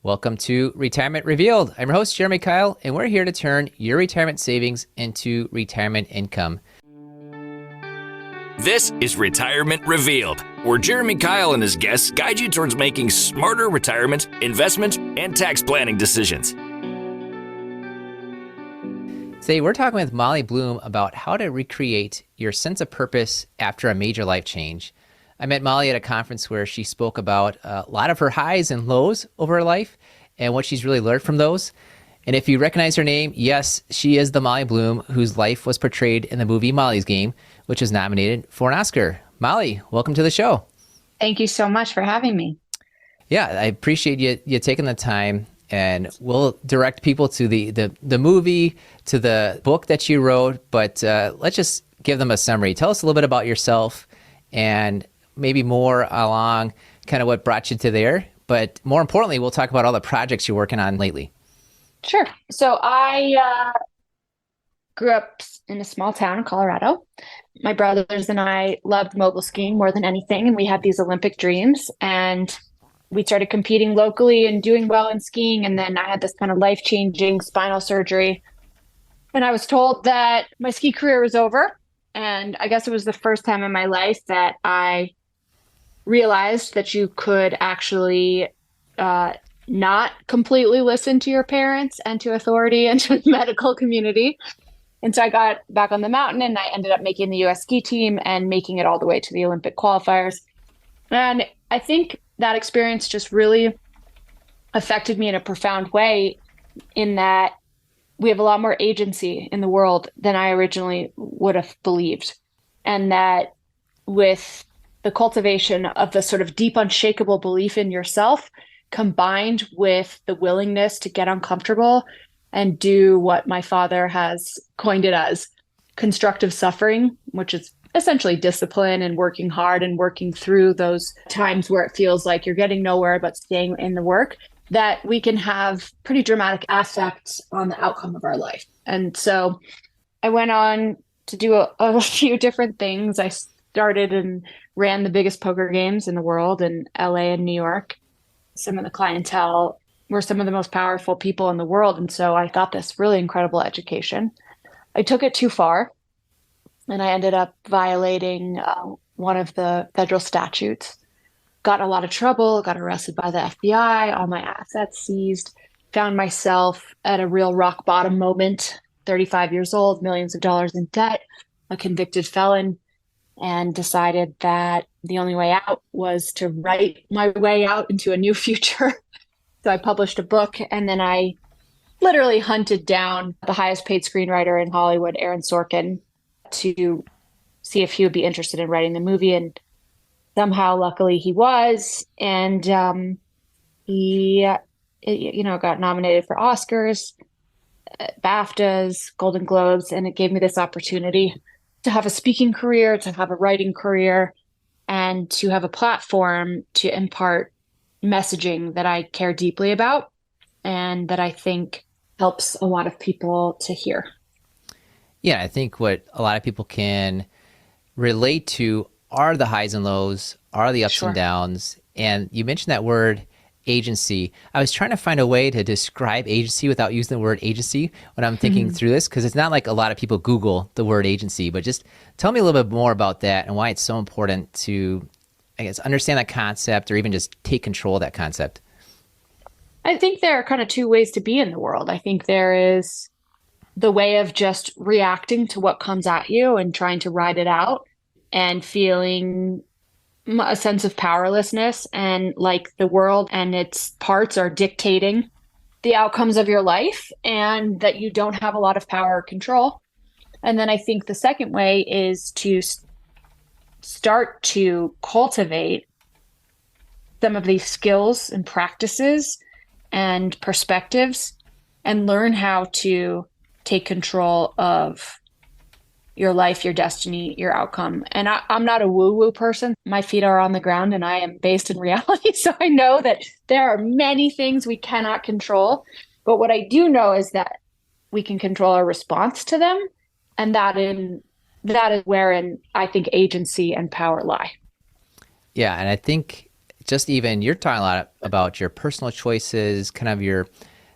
Welcome to Retirement Revealed. I'm your host, Jeremy Keil, and we're here to turn your retirement savings into retirement income. This is Retirement Revealed, where Jeremy Keil and his guests guide you towards making smarter retirement, investment, and tax planning decisions. Today, we're talking with Molly Bloom about how to recreate your sense of purpose after a major life change. I met Molly at a conference where she spoke about a lot of her highs and lows over her life and what she's really learned from those. And if you recognize her name, yes, she is the Molly Bloom whose life was portrayed in the movie Molly's Game, which was nominated for an Oscar. Molly, welcome to the show. Thank you so much for having me. Yeah, I appreciate you taking the time, and we'll direct people to the movie, to the book that you wrote, but let's just give them a summary. Tell us a little bit about yourself and maybe more along kind of what brought you to there. But more importantly, we'll talk about all the projects you're working on lately. Sure. So I grew up in a small town in Colorado. My brothers and I loved mogul skiing more than anything, and we had these Olympic dreams. And we started competing locally and doing well in skiing. And then I had this kind of life-changing spinal surgery. And I was told that my ski career was over. And I guess it was the first time in my life that I realized that you could actually not completely listen to your parents and to authority and to the medical community. And so I got back on the mountain and I ended up making the US ski team and making it all the way to the Olympic qualifiers. And I think that experience just really affected me in a profound way, in that we have a lot more agency in the world than I originally would have believed. And that with the cultivation of the sort of deep, unshakable belief in yourself, combined with the willingness to get uncomfortable and do what my father has coined it as constructive suffering, which is essentially discipline and working hard and working through those times where it feels like you're getting nowhere but staying in the work, that we can have pretty dramatic effects on the outcome of our life. And so I went on to do a few different things. I started and ran the biggest poker games in the world in LA and New York. Some of the clientele were some of the most powerful people in the world. And so I got this really incredible education. I took it too far, and I ended up violating one of the federal statutes. Got in a lot of trouble, got arrested by the FBI, all my assets seized, found myself at a real rock bottom moment, 35 years old, millions of dollars in debt, a convicted felon, and decided that the only way out was to write my way out into a new future. So I published a book, and then I literally hunted down the highest paid screenwriter in Hollywood, Aaron Sorkin, to see if he would be interested in writing the movie. And somehow, luckily, he was. And he, got nominated for Oscars, BAFTAs, Golden Globes, and it gave me this opportunity to have a speaking career, to have a writing career, and to have a platform to impart messaging that I care deeply about and that I think helps a lot of people to hear. Yeah, I think what a lot of people can relate to are the highs and lows, are the ups and downs. And you mentioned that word agency. I was trying to find a way to describe agency without using the word agency when I'm thinking through this, because it's not like a lot of people Google the word agency, but just tell me a little bit more about that and why it's so important to, I guess, understand that concept or even just take control of that concept. I think there are kind of two ways to be in the world. I think there is the way of just reacting to what comes at you and trying to ride it out and feeling a sense of powerlessness and like the world and its parts are dictating the outcomes of your life and that you don't have a lot of power or control. And then I think the second way is to start to cultivate some of these skills and practices and perspectives and learn how to take control of your life, your destiny, your outcome. And I'm not a woo-woo person. My feet are on the ground and I am based in reality. So I know that there are many things we cannot control. But what I do know is that we can control our response to them. And that is wherein I think agency and power lie. Yeah, and I think just even you're talking a lot about your personal choices, kind of your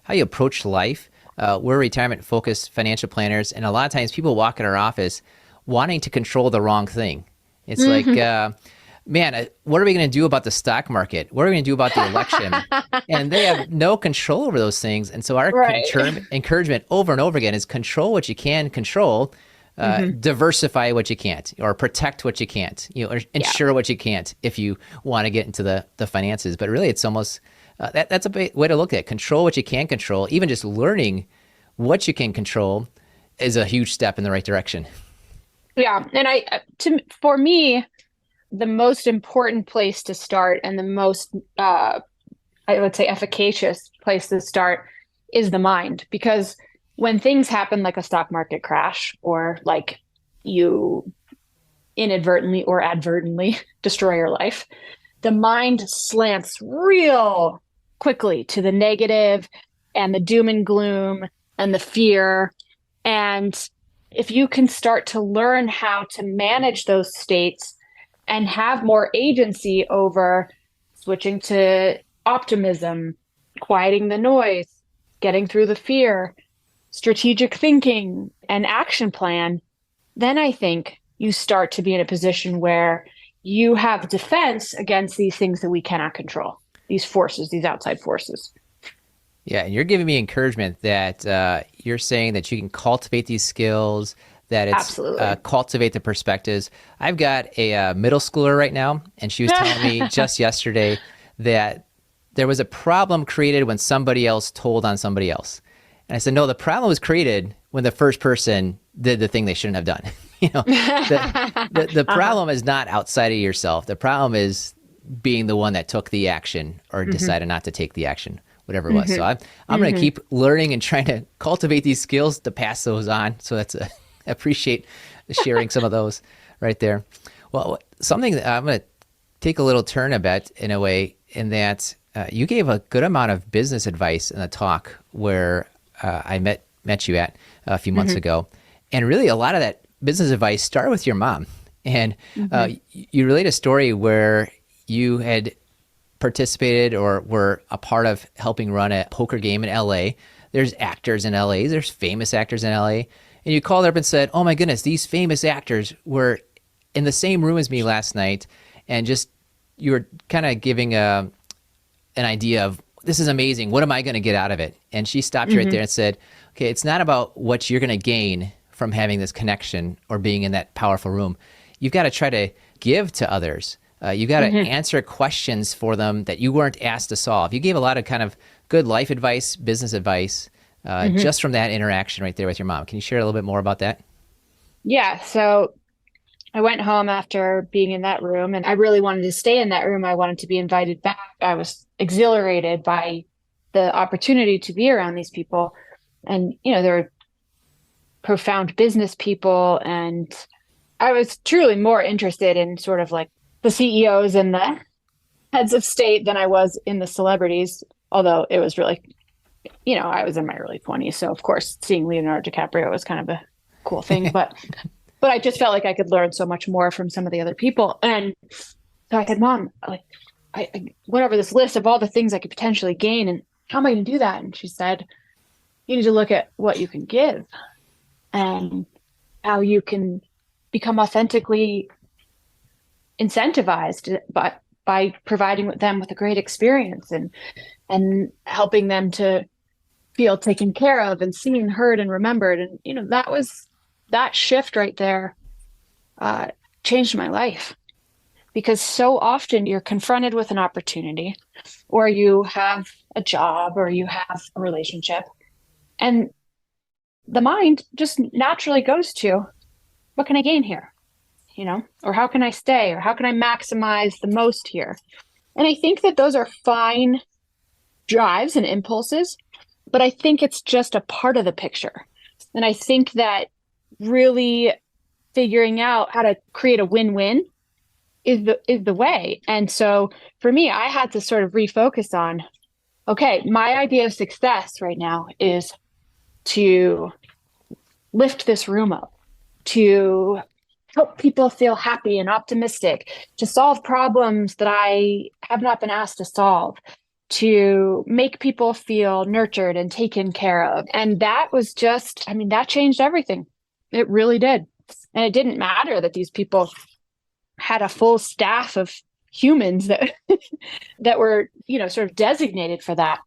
how you approach life. We're retirement focused financial planners, and a lot of times people walk in our office wanting to control the wrong thing. It's like, Hmm. man, what are we going to do about the stock market? What are we going to do about the election? And they have no control over those things. And so our Right. encouragement over and over again is control what you can control, Hmm. diversify what you can't, or protect what you can't, or Yeah. ensure what you can't if you want to get into the finances. But really, it's almost that's a way to look at it. Control what you can control. Even just learning what you can control is a huge step in the right direction. Yeah. And for me, the most important place to start and the most, I would say, efficacious place to start is the mind. Because when things happen, like a stock market crash, or like you inadvertently or advertently destroy your life, the mind slants real quickly to the negative and the doom and gloom and the fear. And if you can start to learn how to manage those states and have more agency over switching to optimism, quieting the noise, getting through the fear, strategic thinking, and action plan, then I think you start to be in a position where you have defense against these things that we cannot control, these forces, these outside forces. Yeah, and you're giving me encouragement that you're saying that you can cultivate these skills, that it's Absolutely. cultivate the perspectives. I've got a middle schooler right now, and she was telling me just yesterday that there was a problem created when somebody else told on somebody else. And I said, no, the problem was created when the first person did the thing they shouldn't have done. you know, the, the Uh-huh. problem is not outside of yourself. The problem is being the one that took the action or Hmm. decided not to take the action, whatever it was. So Hmm. I'm going to Hmm. keep learning and trying to cultivate these skills to pass those on. So that's I appreciate sharing some of those right there. Well, something that I'm going to take a little turn a bit in a way, in that you gave a good amount of business advice in a talk where I met you at a few months Hmm. ago, and really a lot of that business advice started with your mom. And Hmm. you relate a story where you had participated or were a part of helping run a poker game in LA. There's actors in LA, there's famous actors in LA. And you called her up and said, oh my goodness, these famous actors were in the same room as me last night. And just, you were kind of giving an idea of, this is amazing. What am I going to get out of it? And she stopped you right there Hmm. and said, okay, it's not about what you're going to gain from having this connection or being in that powerful room. You've got to try to give to others. You got to Hmm. answer questions for them that you weren't asked to solve. You gave a lot of kind of good life advice, business advice, Hmm. just from that interaction right there with your mom. Can you share a little bit more about that? Yeah. So I went home after being in that room, and I really wanted to stay in that room. I wanted to be invited back. I was exhilarated by the opportunity to be around these people. And, they're profound business people. And I was truly more interested in sort of like the CEOs and the heads of state than I was in the celebrities. Although it was really, I was in my early 20s. So, of course, seeing Leonardo DiCaprio was kind of a cool thing. But I just felt like I could learn so much more from some of the other people. And so I said, Mom, like, I went over this list of all the things I could potentially gain. And how am I going to do that? And she said, you need to look at what you can give and how you can become authentically incentivized by providing them with a great experience and helping them to feel taken care of and seen, heard, and remembered. And that shift right there uh, changed my life because so often you're confronted with an opportunity or you have a job or you have a relationship and the mind just naturally goes to what can I gain here, or how can I stay, or how can I maximize the most here? And I think that those are fine drives and impulses, but I think it's just a part of the picture. And I think that really figuring out how to create a win-win is the way. And so for me, I had to sort of refocus on, okay, my idea of success right now is to lift this room up, to help people feel happy and optimistic, to solve problems that I have not been asked to solve, to make people feel nurtured and taken care of. And that was just, I mean, that changed everything. It really did. And it didn't matter that these people had a full staff of humans that that were, sort of designated for that.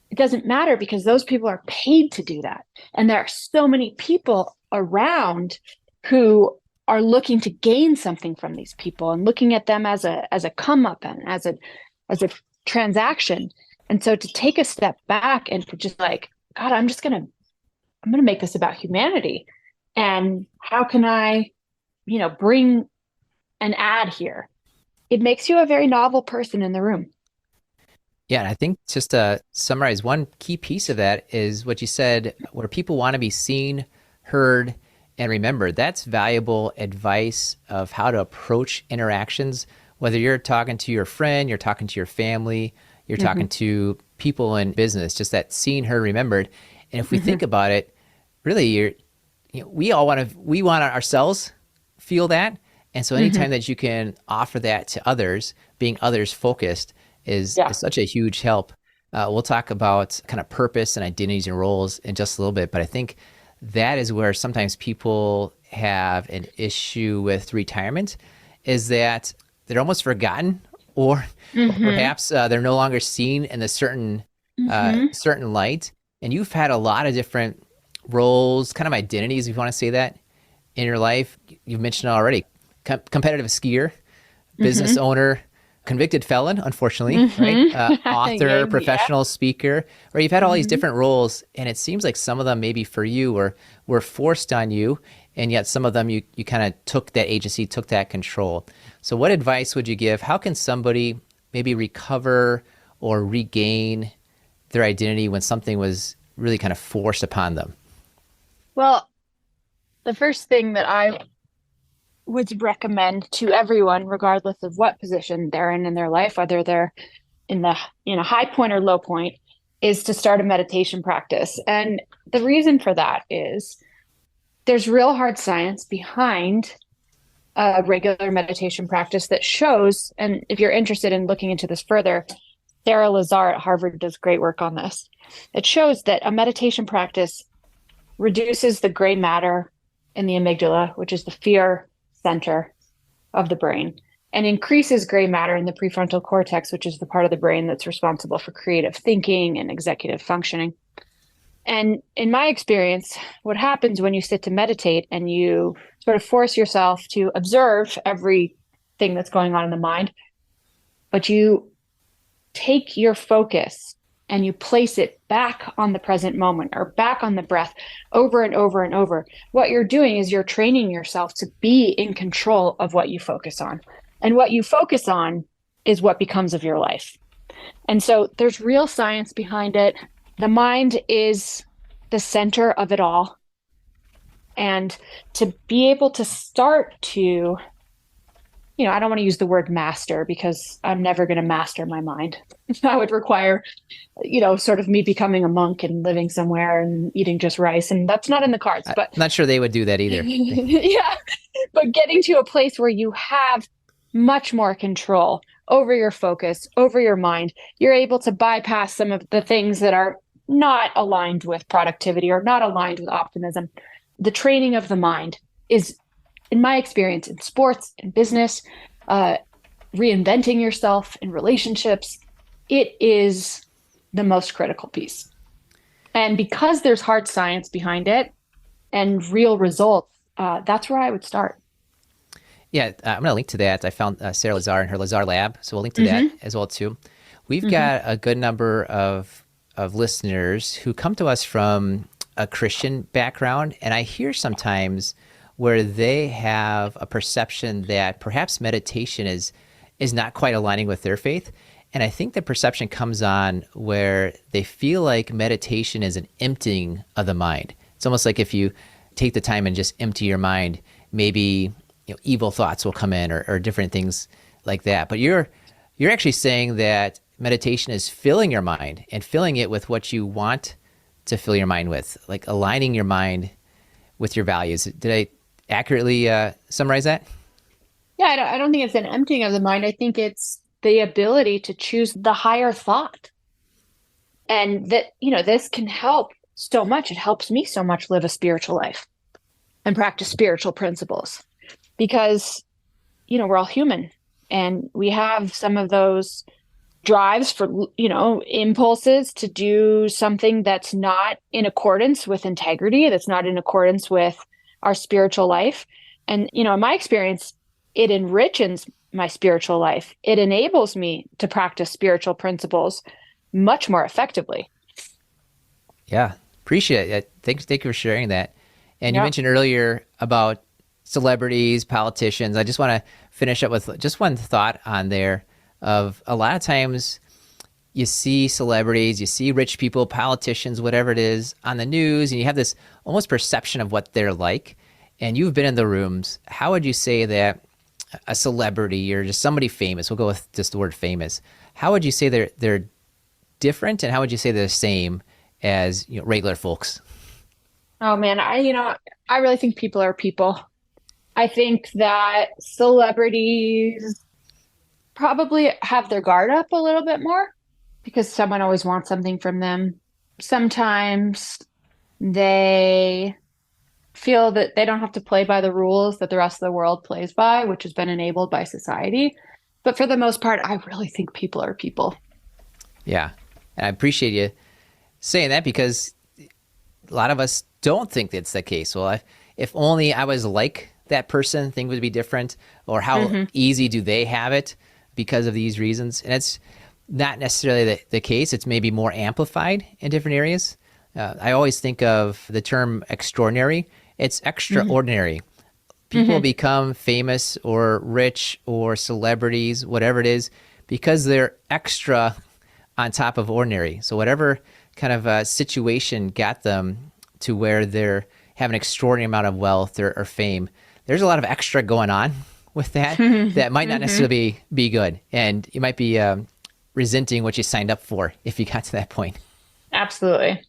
It doesn't matter because those people are paid to do that. And there are so many people around who are looking to gain something from these people and looking at them as a come up and as a transaction. And so to take a step back and to just like, God, I'm gonna make this about humanity. And how can I, bring an ad here? It makes you a very novel person in the room. Yeah, and I think just to summarize, one key piece of that is what you said, where people want to be seen, heard, and remembered. That's valuable advice of how to approach interactions, whether you're talking to your friend, you're talking to your family, you're talking to people in business, just that seen, heard, remembered. And if we think about it, really, we want ourselves feel that. And so anytime that you can offer that to others, being others focused is such a huge help. We'll talk about kind of purpose and identities and roles in just a little bit, but I think that is where sometimes people have an issue with retirement, is that they're almost forgotten, or perhaps they're no longer seen in a certain light. And you've had a lot of different roles, kind of identities, if you want to say that, in your life. You've mentioned already, competitive skier, business owner, convicted felon, unfortunately, right? Author, professional speaker, or you've had all these different roles, and it seems like some of them maybe for you were forced on you, and yet some of them you kind of took that agency, took that control. So what advice would you give? How can somebody maybe recover or regain their identity when something was really kind of forced upon them? Well, the first thing that I would recommend to everyone, regardless of what position they're in their life, whether they're in a high point or low point, is to start a meditation practice. And the reason for that is there's real hard science behind a regular meditation practice that shows, and if you're interested in looking into this further, Sarah Lazar at Harvard does great work on this. It shows that a meditation practice reduces the gray matter in the amygdala, which is the fear center of the brain, and increases gray matter in the prefrontal cortex, which is the part of the brain that's responsible for creative thinking and executive functioning. And in my experience, what happens when you sit to meditate and you sort of force yourself to observe everything that's going on in the mind, but you take your focus and you place it back on the present moment or back on the breath over and over and over, what you're doing is you're training yourself to be in control of what you focus on. And what you focus on is what becomes of your life. And so there's real science behind it. The mind is the center of it all. And to be able to start to, I don't want to use the word master because I'm never going to master my mind. That would require, sort of me becoming a monk and living somewhere and eating just rice. And that's not in the cards, but I'm not sure they would do that either. Yeah. But getting to a place where you have much more control over your focus, over your mind, you're able to bypass some of the things that are not aligned with productivity or not aligned with optimism. The training of the mind is, in my experience, in sports, in business, reinventing yourself in relationships, it is the most critical piece. And because there's hard science behind it and real results, that's where I would start. Yeah, I'm going to link to that. I found Sarah Lazar in her Lazar Lab, so we'll link to that as well too. We've got a good number of listeners who come to us from a Christian background, and I hear sometimes where they have a perception that perhaps meditation is not quite aligning with their faith. And I think the perception comes on where they feel like meditation is an emptying of the mind. It's almost like if you take the time and just empty your mind, maybe evil thoughts will come in or different things like that. But you're actually saying that meditation is filling your mind and filling it with what you want to fill your mind with, like aligning your mind with your values. accurately summarize that? Yeah, I don't think it's an emptying of the mind. I think it's the ability to choose the higher thought. And that, this can help so much. It helps me so much live a spiritual life and practice spiritual principles because, we're all human and we have some of those drives for, impulses to do something that's not in accordance with integrity, that's not in accordance with our spiritual life. And, in my experience, it enriches my spiritual life. It enables me to practice spiritual principles much more effectively. Yeah, appreciate it. Thank you for sharing that. And you Yeah. mentioned earlier about celebrities, politicians. I just want to finish up with just one thought on there of a lot of times you see celebrities, you see rich people, politicians, whatever it is on the news, and you have this almost perception of what they're like. And you've been in the rooms. How would you say that a celebrity or just somebody famous, we'll go with just the word famous, how would you say they're different, and how would you say they're the same as regular folks? Oh man, I really think people are people. I think that celebrities probably have their guard up a little bit more because someone always wants something from them. Sometimes they feel that they don't have to play by the rules that the rest of the world plays by, which has been enabled by society. But for the most part, I really think people are people. Yeah, and I appreciate you saying that because a lot of us don't think that's the case. Well, if only I was like that person, things would be different. Or how easy do they have it because of these reasons? And it's not necessarily the case. It's maybe more amplified in different areas. I always think of the term extraordinary. It's extraordinary. People become famous or rich or celebrities, whatever it is, because they're extra on top of ordinary. So whatever kind of situation got them to where they're have an extraordinary amount of wealth or fame, there's a lot of extra going on with that that might not necessarily be good. And you might be resenting what you signed up for if you got to that point. Absolutely.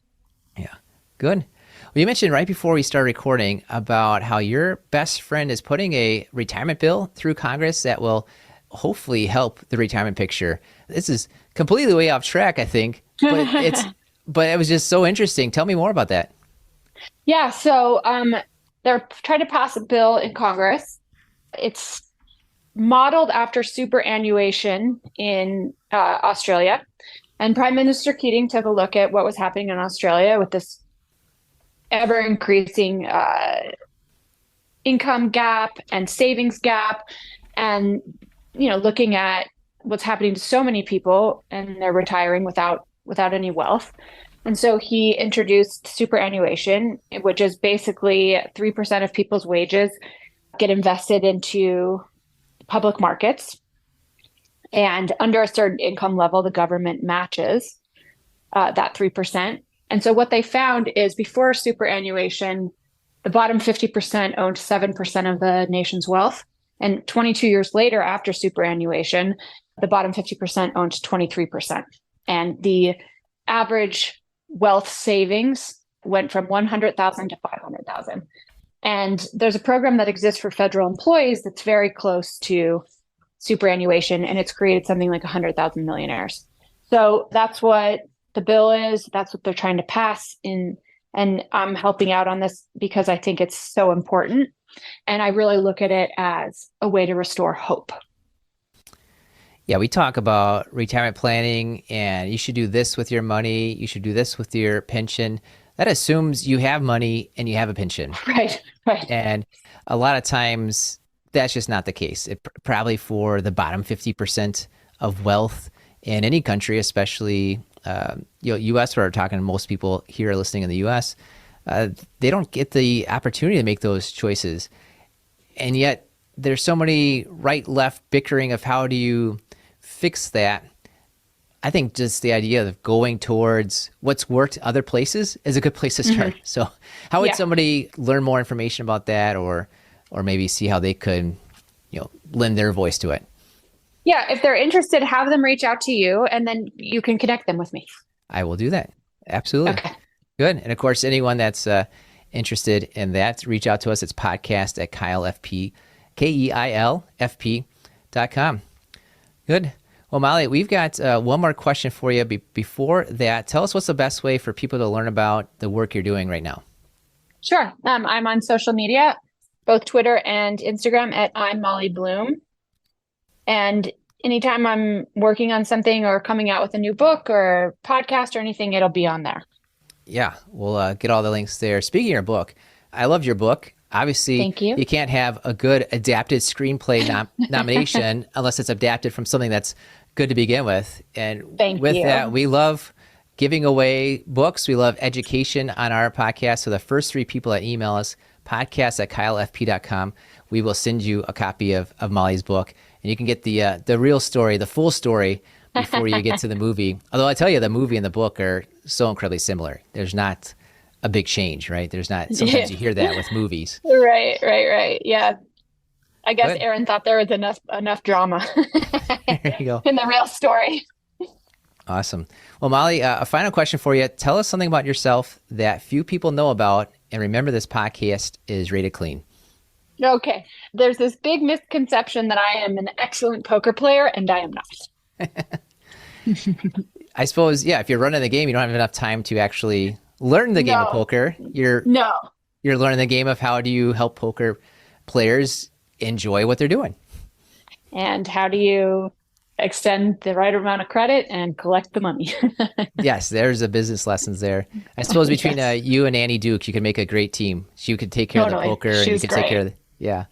Yeah, good. Well, you mentioned right before we started recording about how your best friend is putting a retirement bill through Congress that will hopefully help the retirement picture. This is completely way off track, I think, but it was just so interesting. Tell me more about that. Yeah, so they're trying to pass a bill in Congress. It's modeled after superannuation in Australia. And Prime Minister Keating took a look at what was happening in Australia with this ever increasing income gap and savings gap, and looking at what's happening to so many people and they're retiring without any wealth. And so he introduced superannuation, which is basically 3% of people's wages get invested into public markets. And under a certain income level, the government matches that 3%. And so what they found is before superannuation, the bottom 50% owned 7% of the nation's wealth. And 22 years later, after superannuation, the bottom 50% owned 23%. And the average wealth savings went from 100,000 to 500,000. And there's a program that exists for federal employees that's very close to superannuation, and it's created something like 100,000 millionaires. So that's what the bill is. That's what they're trying to pass in. And I'm helping out on this because I think it's so important. And I really look at it as a way to restore hope. Yeah, we talk about retirement planning and you should do this with your money. You should do this with your pension. That assumes you have money and you have a pension. Right, right. And a lot of times that's just not the case. Probably for the bottom 50% of wealth in any country, especially U.S., where we're talking to most people here listening in the U.S., they don't get the opportunity to make those choices. And yet there's so many right-left bickering of how do you fix that. I think just the idea of going towards what's worked other places is a good place to start. So how would somebody learn more information about that or maybe see how they could, lend their voice to it? Yeah, if they're interested, have them reach out to you and then you can connect them with me. I will do that. Absolutely. Okay. Good. And of course, anyone that's interested in that, reach out to us. It's podcast at KeilFP, KeilFP.com. Good. Well, Molly, we've got one more question for you. Before that, tell us what's the best way for people to learn about the work you're doing right now. Sure. I'm on social media, both Twitter and Instagram at I'm Molly Bloom. And anytime I'm working on something or coming out with a new book or podcast or anything, it'll be on there. Yeah, we'll get all the links there. Speaking of your book, I loved your book. Obviously, Thank you. You can't have a good adapted screenplay nomination unless it's adapted from something that's good to begin with. And Thank with you. that, we love giving away books. We love education on our podcast. So the first 3 people that email us, podcast at KeilFP.com, we will send you a copy of Molly's book. And you can get the real story, the full story, before you get to the movie. Although I tell you, the movie and the book are so incredibly similar. There's not a big change, right? There's not. Sometimes you hear that with movies. Right. Yeah. I guess Good. Aaron thought there was enough drama There you go. in the real story. Awesome. Well, Molly, a final question for you. Tell us something about yourself that few people know about. And remember, this podcast is rated clean. Okay. There's this big misconception that I am an excellent poker player, and I am not. I suppose, yeah, if you're running the game, you don't have enough time to actually learn the game of poker. You're learning the game of how do you help poker players enjoy what they're doing. And how do you extend the right amount of credit and collect the money? Yes, there's the business lessons there. I suppose between you and Annie Duke, you could make a great team. She could take care of the poker and you could take care of Well,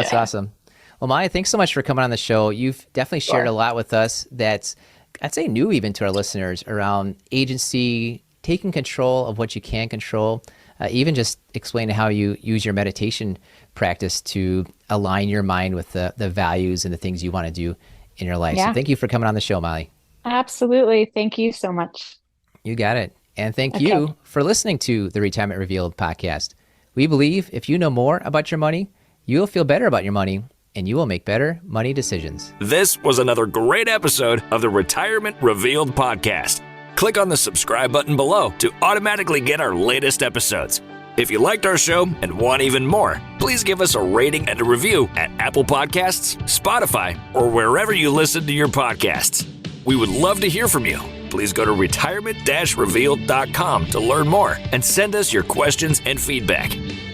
that's awesome. Well, Molly, thanks so much for coming on the show. You've definitely shared a lot with us that's, I'd say, new even to our listeners around agency, taking control of what you can control, even just explaining how you use your meditation practice to align your mind with the values and the things you want to do in your life. So thank you for coming on the show, Molly. Absolutely. Thank you so much. You got it. And thank you for listening to the Retirement Revealed podcast. We believe if you know more about your money, you'll feel better about your money and you will make better money decisions. This was another great episode of the Retirement Revealed podcast. Click on the subscribe button below to automatically get our latest episodes. If you liked our show and want even more, please give us a rating and a review at Apple Podcasts, Spotify, or wherever you listen to your podcasts. We would love to hear from you. Please go to retirement-revealed.com to learn more and send us your questions and feedback.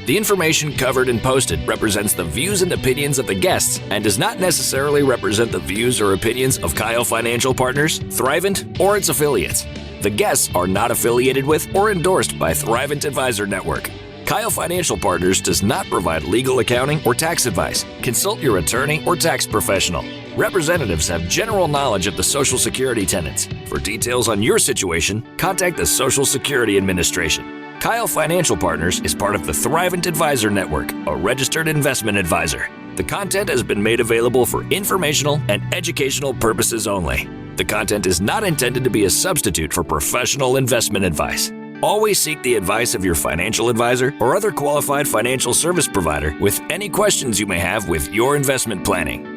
The information covered and posted represents the views and opinions of the guests and does not necessarily represent the views or opinions of Keil Financial Partners, Thrivent, or its affiliates. The guests are not affiliated with or endorsed by Thrivent Advisor Network. Keil Financial Partners does not provide legal, accounting, or tax advice. Consult your attorney or tax professional. Representatives have general knowledge of the Social Security tenets. For details on your situation, contact the Social Security Administration. Keil Financial Partners is part of the Thrivent Advisor Network, a registered investment advisor. The content has been made available for informational and educational purposes only. The content is not intended to be a substitute for professional investment advice. Always seek the advice of your financial advisor or other qualified financial service provider with any questions you may have with your investment planning.